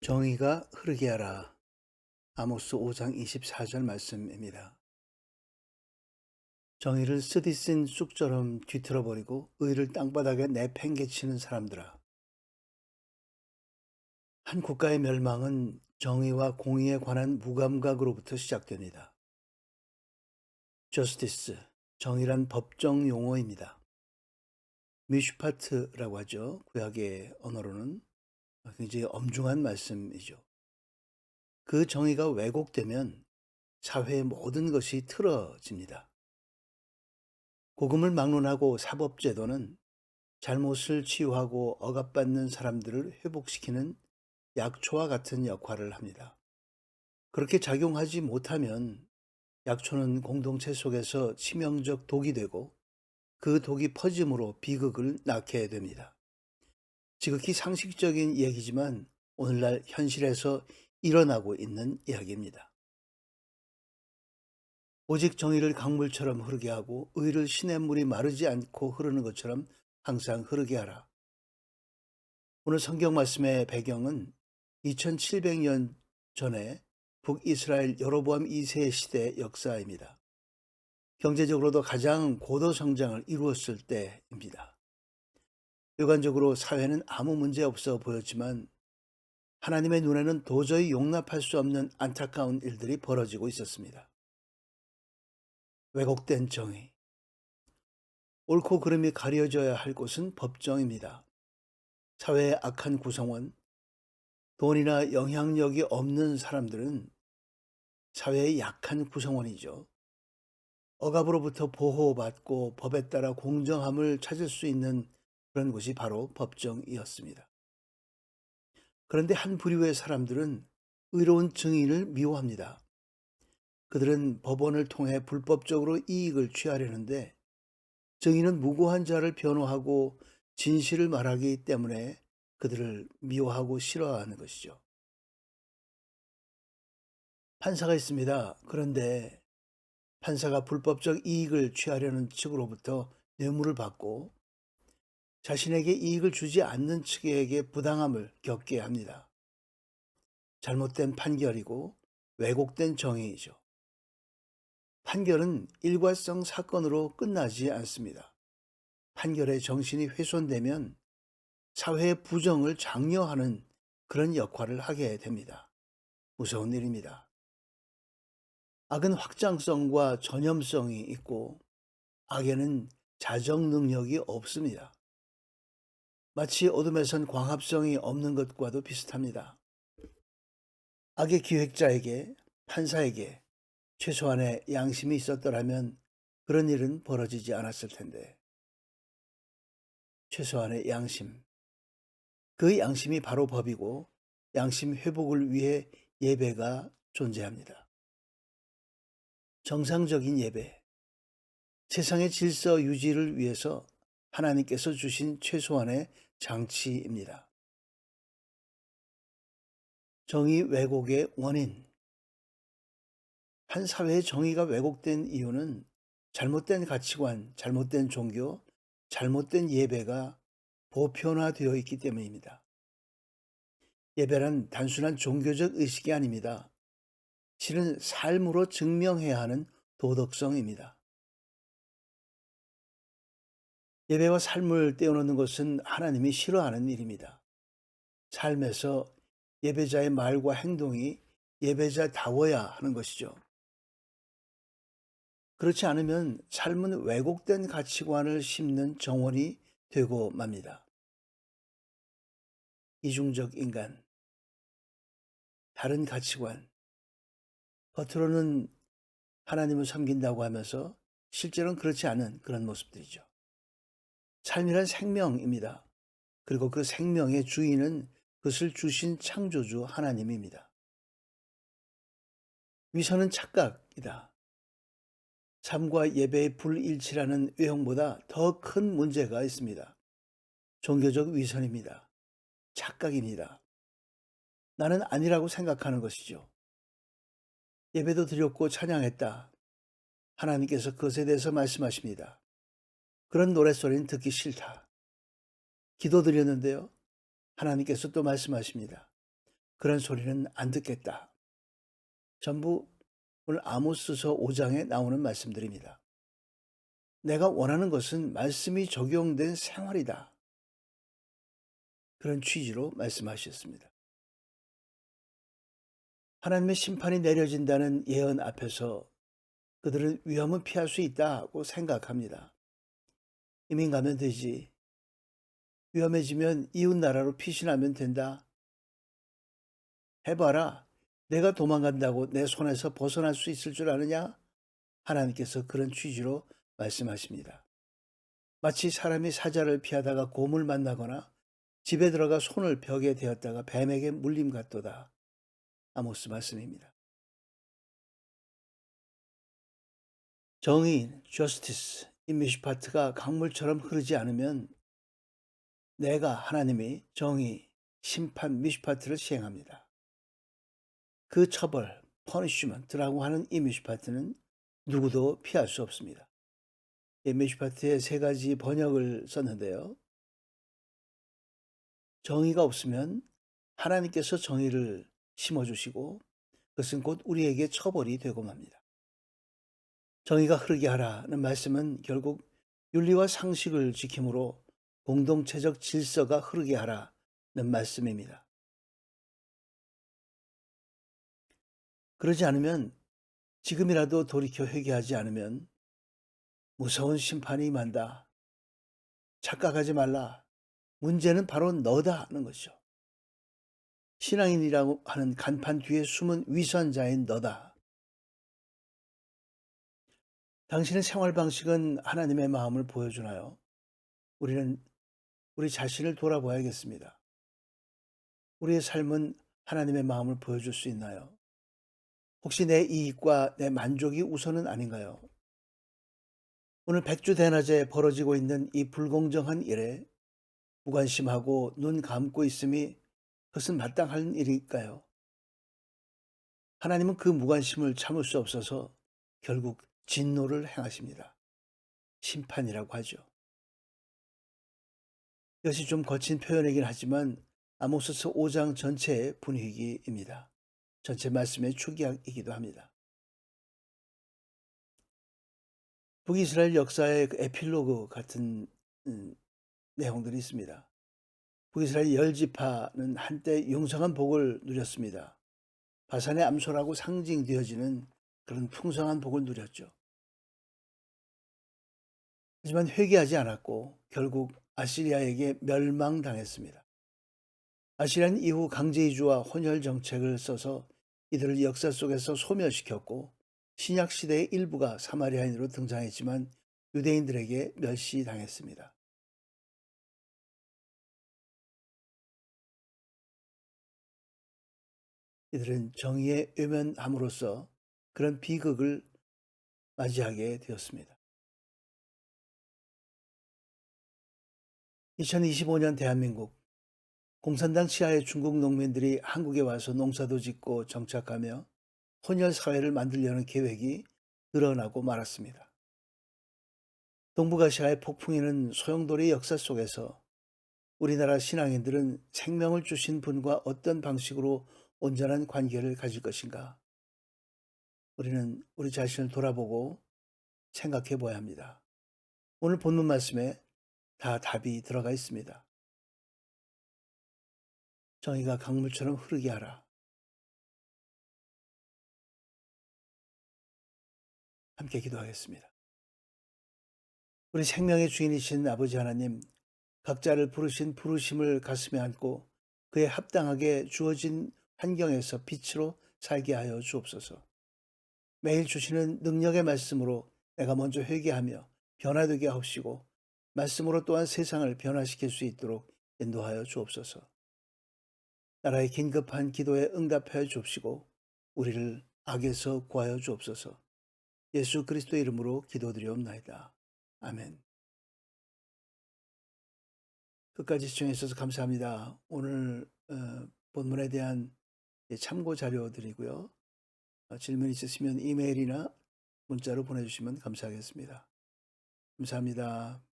정의가 흐르게 하라. 아모스 5장 24절 말씀입니다. 정의를 쓰디쓴 쑥처럼 뒤틀어버리고 의를 땅바닥에 내팽개치는 사람들아. 한 국가의 멸망은 정의와 공의에 관한 무감각으로부터 시작됩니다. 저스티스, 정의란 법정 용어입니다. 미슈파트라고 하죠. 구약의 언어로는 굉장히 엄중한 말씀이죠. 그 정의가 왜곡되면 사회의 모든 것이 틀어집니다. 복음을 막론하고 사법제도는 잘못을 치유하고 억압받는 사람들을 회복시키는 약초와 같은 역할을 합니다. 그렇게 작용하지 못하면 약초는 공동체 속에서 치명적 독이 되고 그 독이 퍼짐으로 비극을 낳게 됩니다. 지극히 상식적인 얘기지만 오늘날 현실에서 일어나고 있는 이야기입니다. 오직 정의를 강물처럼 흐르게 하고 의를 시냇물이 마르지 않고 흐르는 것처럼 항상 흐르게 하라. 오늘 성경 말씀의 배경은 2700년 전에 북이스라엘 여로보암 2세 시대 역사입니다. 경제적으로도 가장 고도 성장을 이루었을 때입니다. 일관적으로 사회는 아무 문제 없어 보였지만 하나님의 눈에는 도저히 용납할 수 없는 안타까운 일들이 벌어지고 있었습니다. 왜곡된 정의. 옳고 그름이 가려져야 할 곳은 법정입니다. 사회의 악한 구성원, 돈이나 영향력이 없는 사람들은 사회의 약한 구성원이죠. 억압으로부터 보호받고 법에 따라 공정함을 찾을 수 있는 그런 곳이 바로 법정이었습니다. 그런데 한 부류의 사람들은 의로운 증인을 미워합니다. 그들은 법원을 통해 불법적으로 이익을 취하려는데 증인은 무고한 자를 변호하고 진실을 말하기 때문에 그들을 미워하고 싫어하는 것이죠. 판사가 있습니다. 그런데 판사가 불법적 이익을 취하려는 측으로부터 뇌물을 받고 자신에게 이익을 주지 않는 측에게 부당함을 겪게 합니다. 잘못된 판결이고 왜곡된 정의이죠. 판결은 일과성 사건으로 끝나지 않습니다. 판결의 정신이 훼손되면 사회의 부정을 장려하는 그런 역할을 하게 됩니다. 무서운 일입니다. 악은 확장성과 전염성이 있고 악에는 자정 능력이 없습니다. 마치 어둠에선 광합성이 없는 것과도 비슷합니다. 악의 기획자에게, 판사에게 최소한의 양심이 있었더라면 그런 일은 벌어지지 않았을 텐데. 최소한의 양심. 그 양심이 바로 법이고 양심 회복을 위해 예배가 존재합니다. 정상적인 예배. 세상의 질서 유지를 위해서 하나님께서 주신 최소한의 장치입니다. 정의 왜곡의 원인. 한 사회의 정의가 왜곡된 이유는 잘못된 가치관, 잘못된 종교, 잘못된 예배가 보편화되어 있기 때문입니다. 예배란 단순한 종교적 의식이 아닙니다. 실은 삶으로 증명해야 하는 도덕성입니다. 예배와 삶을 떼어놓는 것은 하나님이 싫어하는 일입니다. 삶에서 예배자의 말과 행동이 예배자다워야 하는 것이죠. 그렇지 않으면 삶은 왜곡된 가치관을 심는 정원이 되고 맙니다. 이중적 인간, 다른 가치관, 겉으로는 하나님을 섬긴다고 하면서 실제로는 그렇지 않은 그런 모습들이죠. 삶이란 생명입니다. 그리고 그 생명의 주인은 그것을 주신 창조주 하나님입니다. 위선은 착각이다. 삶과 예배의 불일치라는 외형보다 더 큰 문제가 있습니다. 종교적 위선입니다. 착각입니다. 나는 아니라고 생각하는 것이죠. 예배도 드렸고 찬양했다. 하나님께서 그것에 대해서 말씀하십니다. 그런 노랫소리는 듣기 싫다. 기도 드렸는데요. 하나님께서 또 말씀하십니다. 그런 소리는 안 듣겠다. 전부 오늘 아모스서 5장에 나오는 말씀들입니다. 내가 원하는 것은 말씀이 적용된 생활이다. 그런 취지로 말씀하셨습니다. 하나님의 심판이 내려진다는 예언 앞에서 그들은 위험은 피할 수 있다고 생각합니다. 이민 가면 되지. 위험해지면 이웃 나라로 피신하면 된다. 해봐라. 내가 도망간다고 내 손에서 벗어날 수 있을 줄 아느냐? 하나님께서 그런 취지로 말씀하십니다. 마치 사람이 사자를 피하다가 곰을 만나거나 집에 들어가 손을 벽에 대었다가 뱀에게 물림 같도다. 아모스 말씀입니다. 정의, justice, 이 미슈파트가 강물처럼 흐르지 않으면 내가 하나님이 정의, 심판, 미슈파트를 시행합니다. 그 처벌, punishment라고 하는 이 미슈파트는 누구도 피할 수 없습니다. 이 미슈파트의 세 가지 번역을 썼는데요. 정의가 없으면 하나님께서 정의를 심어주시고 그것은 곧 우리에게 처벌이 되고 맙니다. 정의가 흐르게 하라는 말씀은 결국 윤리와 상식을 지킴으로 공동체적 질서가 흐르게 하라는 말씀입니다. 그러지 않으면 지금이라도 돌이켜 회개하지 않으면 무서운 심판이 임한다. 착각하지 말라. 문제는 바로 너다 하는 것이죠. 신앙인이라고 하는 간판 뒤에 숨은 위선자인 너다. 당신의 생활 방식은 하나님의 마음을 보여주나요? 우리는 우리 자신을 돌아봐야겠습니다. 우리의 삶은 하나님의 마음을 보여줄 수 있나요? 혹시 내 이익과 내 만족이 우선은 아닌가요? 오늘 백주대낮에 벌어지고 있는 이 불공정한 일에 무관심하고 눈 감고 있음이 그것은 마땅한 일일까요? 하나님은 그 무관심을 참을 수 없어서 결국 진노를 행하십니다. 심판이라고 하죠. 이것이 좀 거친 표현이긴 하지만 아모스서 5장 전체의 분위기입니다. 전체 말씀의 축이이기도 합니다. 북이스라엘 역사의 그 에필로그 같은 내용들이 있습니다. 북이스라엘 열 지파는 한때 용성한 복을 누렸습니다. 바산의 암소라고 상징되어지는 그런 풍성한 복을 누렸죠. 하지만 회개하지 않았고 결국 아시리아에게 멸망당했습니다. 아시리아는 이후 강제이주와 혼혈 정책을 써서 이들을 역사 속에서 소멸시켰고 신약 시대의 일부가 사마리아인으로 등장했지만 유대인들에게 멸시당했습니다. 이들은 정의에 외면함으로써 그런 비극을 맞이하게 되었습니다. 2025년 대한민국, 공산당 치하의 중국 농민들이 한국에 와서 농사도 짓고 정착하며 혼혈 사회를 만들려는 계획이 드러나고 말았습니다. 동북아시아의 폭풍이는 소용돌이 역사 속에서 우리나라 신앙인들은 생명을 주신 분과 어떤 방식으로 온전한 관계를 가질 것인가? 우리는 우리 자신을 돌아보고 생각해 봐야 합니다. 오늘 본문 말씀에 다 답이 들어가 있습니다. 정의가 강물처럼 흐르게 하라. 함께 기도하겠습니다. 우리 생명의 주인이신 아버지 하나님, 각자를 부르신 부르심을 가슴에 안고 그에 합당하게 주어진 환경에서 빛으로 살게 하여 주옵소서. 매일 주시는 능력의 말씀으로 내가 먼저 회개하며 변화되게 하옵시고 말씀으로 또한 세상을 변화시킬 수 있도록 인도하여 주옵소서. 나라의 긴급한 기도에 응답하여 주옵시고 우리를 악에서 구하여 주옵소서. 예수 그리스도의 이름으로 기도드리옵나이다. 아멘. 끝까지 시청해 주셔서 감사합니다. 오늘 본문에 대한 참고 자료 드리고요. 질문 있으시면 이메일이나 문자로 보내주시면 감사하겠습니다. 감사합니다.